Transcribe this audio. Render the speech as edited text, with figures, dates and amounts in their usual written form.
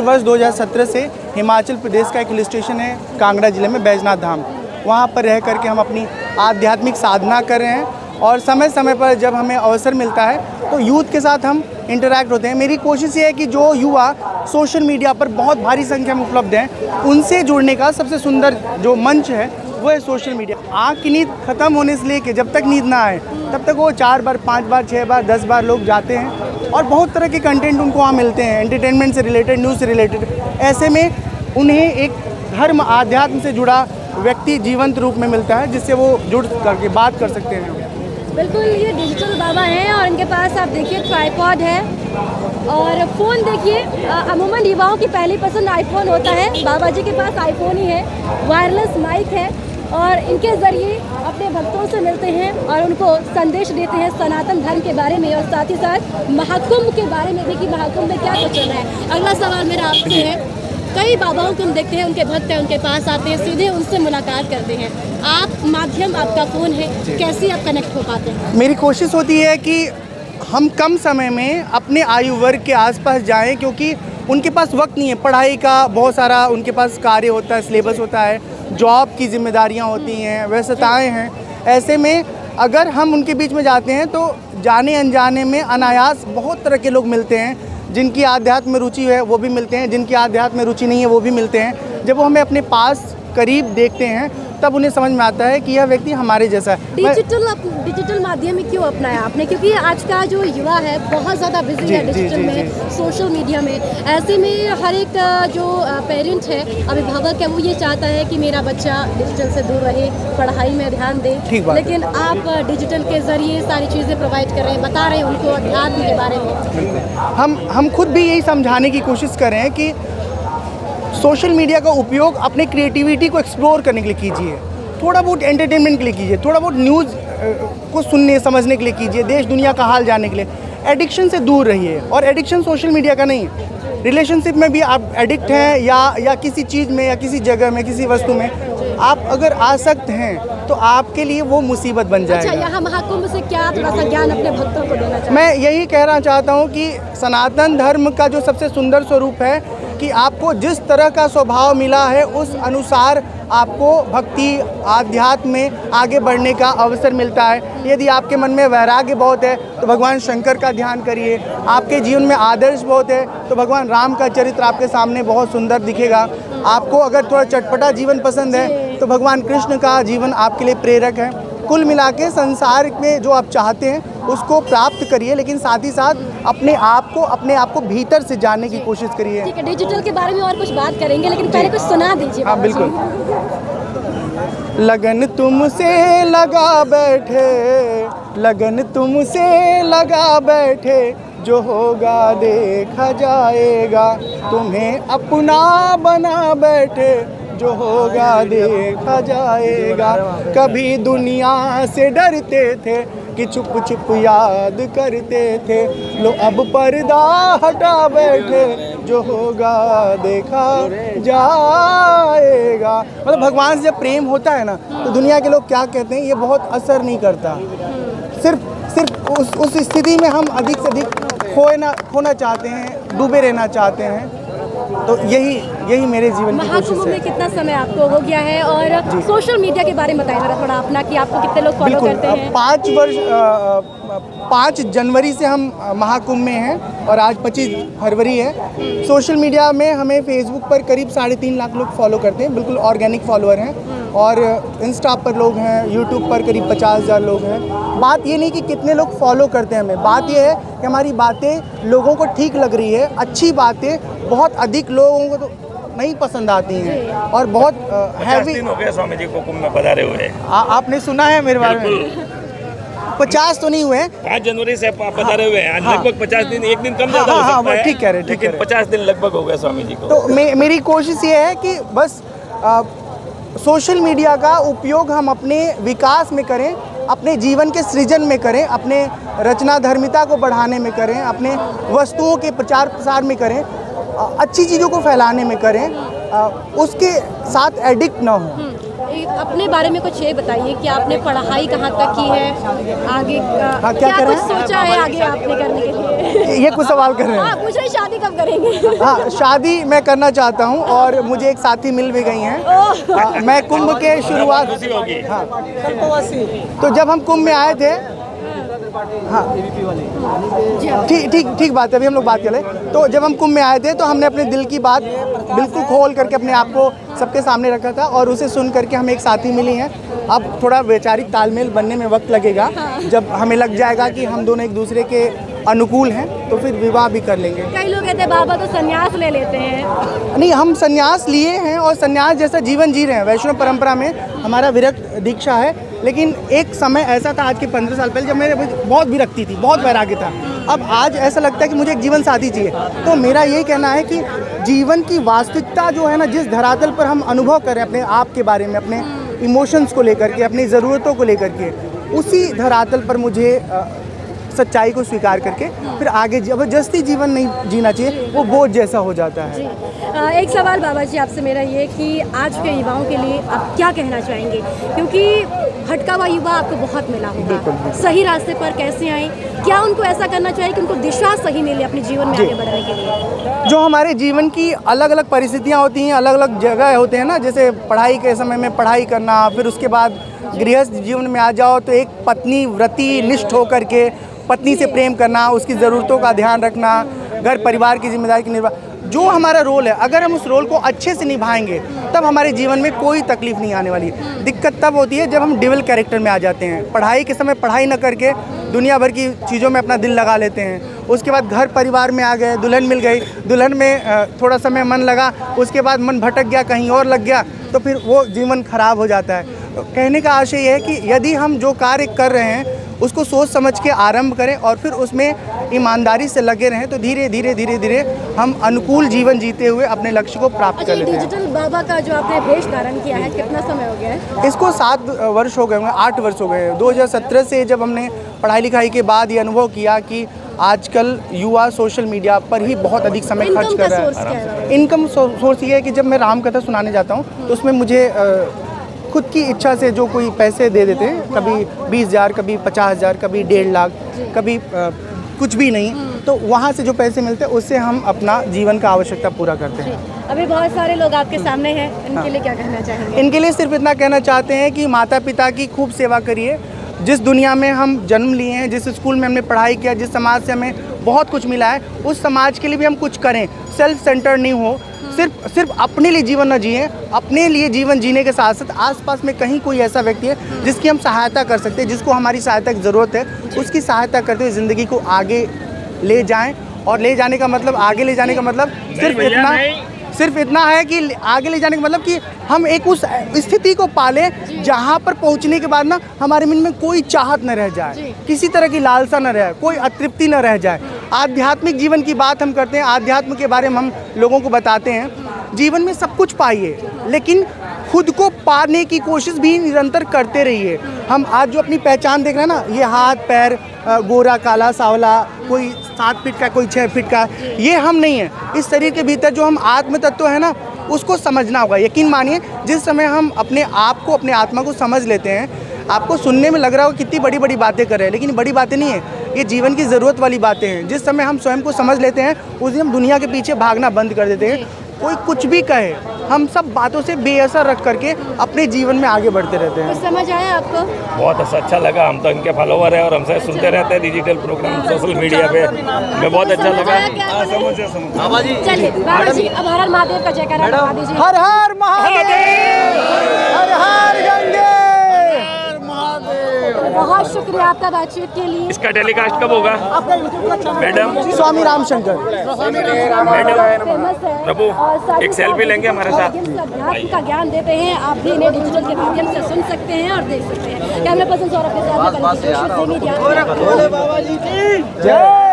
वर्ष 2017 से हिमाचल प्रदेश का एक हिल स्टेशन है कांगड़ा जिले में बैजनाथ धाम। वहाँ पर रह करके हम अपनी आध्यात्मिक साधना कर रहे हैं और समय समय पर जब हमें अवसर मिलता है तो यूथ के साथ हम इंटरैक्ट होते हैं। मेरी कोशिश ये है कि जो युवा सोशल मीडिया पर बहुत भारी संख्या में उपलब्ध हैं उनसे जुड़ने का सबसे सुंदर जो मंच है वो है सोशल मीडिया। आँख की नींद ख़त्म होने से लेके जब तक नींद ना आए तब तक वो 4 बार 5 बार 6 बार 10 बार लोग जाते हैं और बहुत तरह के कंटेंट उनको वहाँ मिलते हैं, एंटरटेनमेंट से रिलेटेड, न्यूज़ से रिलेटेड। ऐसे में उन्हें एक धर्म आध्यात्म से जुड़ा व्यक्ति जीवंत रूप में मिलता है जिससे वो जुड़ करके बात कर सकते हैं। बिल्कुल, ये डिजिटल बाबा हैं और इनके पास आप देखिए ट्राइपॉड है और फ़ोन देखिए। अमूमन युवाओं की पहली पसंद आईफोन होता है, बाबा जी के पास आईफोन ही है। वायरलेस माइक है और इनके ज़रिए अपने भक्तों से मिलते हैं और उनको संदेश देते हैं सनातन धर्म के बारे में और साथ ही साथ महाकुंभ के बारे में भी कि महाकुंभ में क्या कुछ चल रहा है। अगला सवाल मेरा आपसे है, कई बाबाओं को हम देखते हैं, उनके भक्त हैं, उनके पास आते हैं, सीधे उनसे मुलाकात करते हैं। आप माध्यम आपका फ़ोन है, कैसे आप कनेक्ट हो पाते हैं? मेरी कोशिश होती है कि हम कम समय में अपने आयु वर्ग के आसपास जाएं क्योंकि उनके पास वक्त नहीं है। पढ़ाई का बहुत सारा उनके पास कार्य होता है, सिलेबस होता है, जॉब की जिम्मेदारियां होती हैं, व्यस्तताएं हैं। ऐसे में अगर हम उनके बीच में जाते हैं तो जाने अनजाने में अनायास बहुत तरह के लोग मिलते हैं। जिनकी आध्यात्म में रुचि है वो भी मिलते हैं, जिनकी आध्यात्म में रुचि नहीं है वो भी मिलते हैं। जब वो हमें अपने पास करीब देखते हैं तब उन्हें समझ में आता है कि यह व्यक्ति हमारे जैसा है। डिजिटल माध्यम में क्यों अपनाया आपने? क्योंकि आज का जो युवा है बहुत ज़्यादा बिजी है डिजिटल में, सोशल मीडिया में। ऐसे में हर एक जो पेरेंट है, अभिभावक है, वो ये चाहता है कि मेरा बच्चा डिजिटल से दूर रहे, पढ़ाई में ध्यान दे। लेकिन आप डिजिटल के ज़रिए सारी चीज़ें प्रोवाइड कर रहे हैं, बता रहे हैं उनको अध्यात्म के बारे में। हम खुद भी यही समझाने की कोशिश कर रहे हैं कि सोशल मीडिया का उपयोग अपने क्रिएटिविटी को एक्सप्लोर करने के लिए कीजिए, थोड़ा बहुत एंटरटेनमेंट के लिए कीजिए, थोड़ा बहुत न्यूज़ को सुनने समझने के लिए कीजिए, देश दुनिया का हाल जानने के लिए। एडिक्शन से दूर रहिए। और एडिक्शन सोशल मीडिया का नहीं है, रिलेशनशिप में भी आप एडिक्ट हैं या किसी चीज़ में या किसी जगह में, किसी वस्तु में आप अगर आसक्त हैं तो आपके लिए वो मुसीबत बन जाएगा। अच्छा, यहाँ महाकुंभ से क्या थोड़ा सा ज्ञान अपने भक्तों को देना चाहिए? मैं यही कहना चाहता हूँ कि सनातन धर्म का जो सबसे सुंदर स्वरूप है कि आपको जिस तरह का स्वभाव मिला है उस अनुसार आपको भक्ति आध्यात्म में आगे बढ़ने का अवसर मिलता है। यदि आपके मन में वैराग्य बहुत है तो भगवान शंकर का ध्यान करिए। आपके जीवन में आदर्श बहुत है तो भगवान राम का चरित्र आपके सामने बहुत सुंदर दिखेगा। आपको अगर थोड़ा चटपटा जीवन पसंद है तो भगवान कृष्ण का जीवन आपके लिए प्रेरक है। कुल मिला के संसार में जो आप चाहते हैं उसको प्राप्त करिए, लेकिन साथ ही साथ अपने आप को भीतर से जानने की कोशिश करिए। ठीक है, डिजिटल के बारे में और कुछ बात करेंगे, लेकिन पहले कुछ सुना दीजिए। हाँ बिल्कुल। लगन तुमसे लगा बैठे, लगन तुमसे लगा बैठे, जो होगा देखा जाएगा, तुम्हें अपना बना बैठे, जो होगा देखा जाएगा। कभी दुनिया से डरते थे कि छुप छुप याद करते थे, लो अब पर्दा हटा बैठे, जो होगा देखा जाएगा। मतलब भगवान से जब प्रेम होता है ना तो दुनिया के लोग क्या कहते हैं ये बहुत असर नहीं करता। सिर्फ उस स्थिति में हम अधिक से अधिक खोना चाहते हैं, डूबे रहना चाहते हैं। तो यही मेरे जीवन की कोशिश है। में कितना समय आपको हो गया है और सोशल मीडिया के बारे में बताइए जरा थोड़ा अपना कि आपको कितने लोग फॉलो करते हैं? 5 जनवरी से हम महाकुंभ में हैं और आज 25 फरवरी है। सोशल मीडिया में हमें फेसबुक पर करीब 3.5 लाख लोग फॉलो करते हैं, बिल्कुल ऑर्गेनिक फॉलोअर हैं। और इंस्टा पर लोग हैं, यूट्यूब पर करीब 50,000 लोग हैं। बात ये नहीं कि कितने लोग फॉलो करते हैं हमें, बात ये है कि हमारी बातें लोगों को ठीक लग रही है। अच्छी बातें बहुत अधिक लोगों को तो नहीं पसंद आती हैं और बहुत हैवी। 50 दिन हो गए स्वामी जी को कुंभ में पधारे हुए। आपने सुना है मेरे बारे में? 50 तो नहीं हुए, 5 जनवरी से पधारे हुए हैं। लगभग 50 दिन, एक दिन कम ज़्यादा हो सकता है, ठीक कह रहे, लेकिन 50 दिन लगभग हो गए स्वामी जी को। तो मेरी कोशिश ये है कि बस सोशल मीडिया का उपयोग हम अपने विकास में करें, अपने जीवन के सृजन में करें, अपने रचना धर्मिता को बढ़ाने में करें, अपने वस्तुओं के प्रचार प्रसार में करें, अच्छी चीज़ों को फैलाने में करें, उसके साथ एडिक्ट ना हो। अपने बारे में कुछ ये बताइए कि आपने पढ़ाई कहाँ तक की है, आगे क्या कर रहे कुछ हैं? सोचा है आगे आपने करने के लिए? ये कुछ सवाल कर रहे हैं। हाँ, पूछ रहे शादी कब करेंगे? हाँ, शादी मैं करना चाहता हूँ और मुझे एक साथी मिल भी गई हैं। मैं कुंभ के शुरुआत, खुशी होगी। हाँ, तो जब हम कुंभ में आए थे, हाँ ठीक बात है, अभी हम लोग बात करें। तो जब हम कुंभ में आए थे तो हमने अपने दिल की बात बिल्कुल खोल करके अपने आप को सबके सामने रखा था और उसे सुन करके हमें एक साथी मिली हैं। अब थोड़ा वैचारिक तालमेल बनने में वक्त लगेगा, जब हमें लग जाएगा कि हम दोनों एक दूसरे के अनुकूल हैं तो फिर विवाह भी कर लेंगे। कई लोग कहते हैं बाबा तो संन्यास ले लेते हैं। नहीं, हम संन्यास लिए हैं और संन्यास जैसा जीवन जी रहे हैं। वैष्णव परंपरा में हमारा विरक्त दीक्षा है, लेकिन एक समय ऐसा था आज के 15 साल पहले जब मेरे बहुत विरक्ति थी, बहुत वैराग्य था। अब आज ऐसा लगता है कि मुझे एक जीवन साथी चाहिए। तो मेरा यही कहना है कि जीवन की वास्तविकता जो है ना, जिस धरातल पर हम अनुभव करें अपने आप के बारे में, अपने इमोशंस को लेकर के, अपनी ज़रूरतों को लेकर के, उसी धरातल पर मुझे सच्चाई को स्वीकार करके फिर आगे जबरदस्ती जीवन नहीं जीना चाहिए, वो बोझ जैसा हो जाता है। जी। एक सवाल बाबा जी आपसे मेरा ये कि आज के युवाओं के लिए आप क्या कहना चाहेंगे, क्योंकि भटका हुआ युवा आपको बहुत मिला होगा, सही रास्ते पर कैसे आए, क्या उनको ऐसा करना चाहिए कि उनको दिशा सही मिले अपने जीवन में आगे बढ़ने के लिए? जो हमारे जीवन की अलग अलग परिस्थितियाँ होती हैं, अलग अलग जगह होते हैं ना, जैसे पढ़ाई के समय में पढ़ाई करना, फिर उसके बाद गृहस्थ जीवन में आ जाओ तो एक पत्नी व्रती निष्ठ होकर के पत्नी से प्रेम करना, उसकी ज़रूरतों का ध्यान रखना, घर परिवार की जिम्मेदारी की निर्वाह, जो हमारा रोल है, अगर हम उस रोल को अच्छे से निभाएंगे तब हमारे जीवन में कोई तकलीफ नहीं आने वाली। दिक्कत तब होती है जब हम डिवल कैरेक्टर में आ जाते हैं, पढ़ाई के समय पढ़ाई न करके दुनिया भर की चीज़ों में अपना दिल लगा लेते हैं। उसके बाद घर परिवार में आ गए, दुल्हन मिल गई, दुल्हन में थोड़ा समय मन लगा, उसके बाद मन भटक गया, कहीं और लग गया, तो फिर वो जीवन खराब हो जाता है। तो कहने का आशय ये है कि यदि हम जो कार्य कर रहे हैं उसको सोच समझ के आरंभ करें और फिर उसमें ईमानदारी से लगे रहें, तो धीरे धीरे हम अनुकूल जीवन जीते हुए अपने लक्ष्य को प्राप्त कर लेते हैं। डिजिटल बाबा का जो आपने वेश धारण किया है, कितना समय हो गया है? इसको 7 वर्ष हो गए होंगे, 8 वर्ष हो गए। 2017 से जब हमने पढ़ाई लिखाई के बाद ये अनुभव किया कि आजकल युवा सोशल मीडिया पर ही बहुत अधिक समय खर्च कर रहा है। इनकम सोर्स ये है कि जब मैं रामकथा सुनाने जाता हूँ तो उसमें मुझे खुद की इच्छा से जो कोई पैसे दे देते हैं, कभी 20,000, कभी 50,000, कभी 1.5 लाख, कभी कुछ भी नहीं, तो वहाँ से जो पैसे मिलते हैं उससे हम अपना जीवन का आवश्यकता पूरा करते हैं। अभी बहुत सारे लोग आपके सामने हैं, इनके लिए क्या कहना चाहेंगे? इनके लिए सिर्फ इतना कहना चाहते हैं कि माता पिता की खूब सेवा करिए। जिस दुनिया में हम जन्म लिए हैं, जिस स्कूल में हमने पढ़ाई किया, जिस समाज से हमें बहुत कुछ मिला है, उस समाज के लिए भी हम कुछ करें। सेल्फ सेंटर नहीं हो, सिर्फ अपने लिए जीवन न जिए। अपने लिए जीवन जीने के साथ साथ आसपास में कहीं कोई ऐसा व्यक्ति है जिसकी हम सहायता कर सकते हैं, जिसको हमारी सहायता की ज़रूरत है, उसकी सहायता करते हुए ज़िंदगी को आगे ले जाएं। और ले जाने का मतलब, आगे ले जाने का मतलब सिर्फ इतना है कि आगे ले जाने का मतलब कि हम एक उस स्थिति को पालें जहाँ पर पहुँचने के बाद ना हमारे मन में कोई चाहत न रह जाए, किसी तरह की लालसा न रहे, कोई अतृप्ति न रह जाए। आध्यात्मिक जीवन की बात हम करते हैं, आध्यात्म के बारे में हम लोगों को बताते हैं। जीवन में सब कुछ पाइए, लेकिन खुद को पाने की कोशिश भी निरंतर करते रहिए। हम आज जो अपनी पहचान देख रहे हैं ना, ये हाथ पैर, गोरा काला सांवला, कोई 7 फीट का, कोई 6 फीट का, ये हम नहीं है। इस शरीर के भीतर जो हम आत्म तत्व है ना, उसको समझना होगा। यकीन मानिए, जिस समय हम अपने आप को, अपने आत्मा को समझ लेते हैं, आपको सुनने में लग रहा हो कितनी बड़ी बड़ी बातें कर रहे हैं, लेकिन बड़ी बातें नहीं है, ये जीवन की ज़रूरत वाली बातें हैं। जिस समय हम स्वयं को समझ लेते हैं, उस दिन हम दुनिया के पीछे भागना बंद कर देते हैं। कोई कुछ भी कहे, हम सब बातों से बेअसर रख करके अपने जीवन में आगे बढ़ते रहते हैं। कुछ समझ आया आपको? बहुत अच्छा लगा। हम तो इनके फॉलोवर हैं और हमसे सुनते रहते हैं डिजिटल प्रोग्राम सोशल मीडिया पे। हमें बहुत अच्छा लगा। बाबा जी, चलिए बाबा जी, अब हर हर महादेव का जयकारा लगा दीजिए। हर हर महादेव, हर हर गंगे। बहुत शुक्रिया आपका बातचीत के लिए। इसका टेलीकास्ट कब होगा मैडम? स्वामी रामशंकर फेमस है प्रभु, एक सेल्फी लेंगे हमारे साथ। अध्यात्म का ज्ञान देते हैं, आप भी इन्हें डिजिटल के माध्यम से सुन सकते हैं और देख सकते हैं। कैमरा पर्सन सौरभ के साथ जय